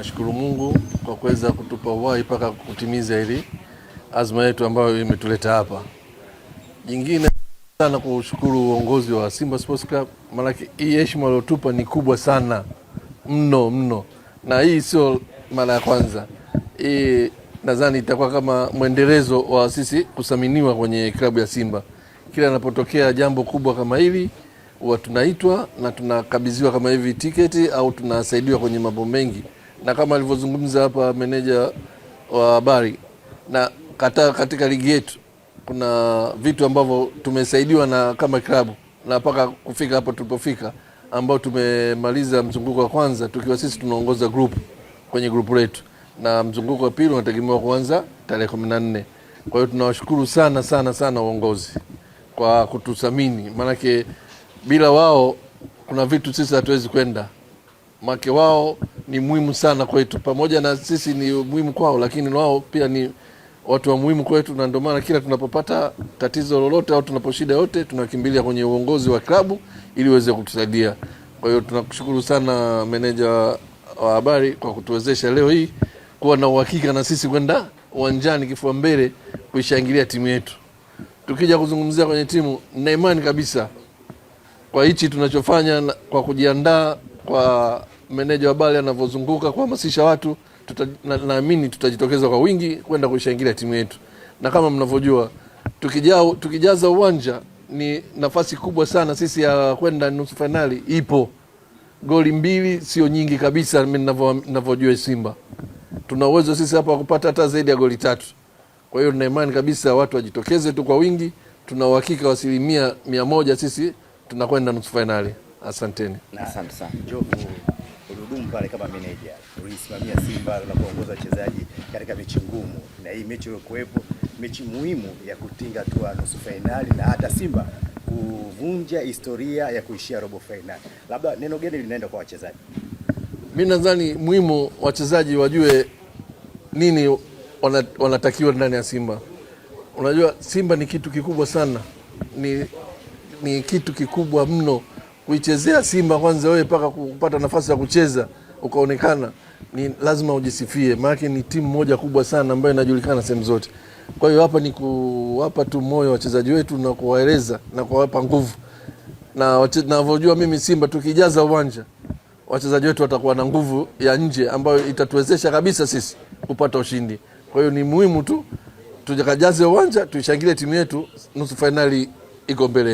Tunashukuru Mungu kwa kuweza kutupa uhai mpaka kutimiza hili azma yetu ambayo imetuleta hapa. Jingine sana kushukuru uongozi wa Simba Sports Club, maana hii heshima waliotupa ni kubwa sana mno, na hii sio mara ya kwanza. Hii nadhani itakuwa kama mwendelezo wa sisi kusaminiwa kwenye klabu ya Simba. Kila linapotokea jambo kubwa kama hili huwa tunaitwa na tunakabidhiwa kama hivi tiketi au tunasaidiwa kwenye mambo mengi, na kama alivyozungumza hapa meneja wa habari, na katika ligi yetu kuna vitu ambavyo tumesaidiwa na kama klabu na mpaka kufika hapo tulipofika, ambao tumemaliza mzunguko wa kwanza tukiwa sisi tunaongoza kwenye grupu letu, na mzunguko wa pili unategemewa kuanza tarehe 14. Kwa hiyo tunawashukuru sana uongozi kwa kututhamini, maanake bila wao kuna vitu sisi hatuwezi kwenda. Make wao ni muhimu sana kwetu, pamoja na sisi ni muhimu kwao, lakini wao pia ni watu wa muhimu kwetu, na ndio maana kila tunapopata tatizo lolote au tunaposhida yote tunakimbilia kwenye uongozi wa klabu ili uweze kutusaidia. Kwa hiyo tunakushukuru sana meneja wa habari kwa kutuwezesha leo hii kuwa na uhakika na sisi kwenda uwanjani kifua mbele kuishangilia timu yetu. Tukija kuzungumzia kwenye timu, na imani kabisa kwa hichi tunachofanya, kwa kujiandaa kwa meneja wa habari anavyozunguka kuhamasisha watu, naamini tutajitokeza kwa wingi kwenda kuishangilia timu yetu. Na kama mnavyojua, tukijaza uwanja ni nafasi kubwa sana sisi ya kwenda nusu finali ipo. Goli 2 sio nyingi kabisa, mimi ninavyojua Simba. Tuna uwezo sisi hapa kupata hata zaidi ya goli 3. Kwa hiyo nina imani kabisa watu wajitokeze tu kwa wingi. Tuna uhakika wa 100% sisi tunakwenda nusu finali. Asanteni. Asante sana. Jobu, ulihudumu pale kama meneja, ulisimamia Simba na kuongoza wachezaji katika mechi ngumu, na hii mechi iliyokuwepo mechi muhimu ya kutinga hatua nusu finali na hata Simba kuvunja historia ya kuishia robo finali. Labda neno gani linaenda kwa wachezaji? Mimi nadhani muhimu wachezaji wajue nini wanatakiwa ndani ya Simba. Unajua Simba ni kitu kikubwa sana, ni kitu kikubwa mno. Kuichezea Simba kwanza wewe mpaka kupata nafasi ya kucheza ukaonekana, ni lazima ujisifie, maana ni timu moja kubwa sana ambayo inajulikana sehemu zote. Kwa hiyo hapa ni kuwapa tu moyo wachezaji wetu na kuwaeleza na kuwapa nguvu, na ninavyojua mimi Simba tukijaza uwanja wachezaji wetu watakuwa na nguvu ya nje ambayo itatuwezesha kabisa sisi kupata ushindi. Kwa hiyo ni muhimu tu tujakajaze uwanja, tuishangilie timu yetu, nusu finali iko mbele.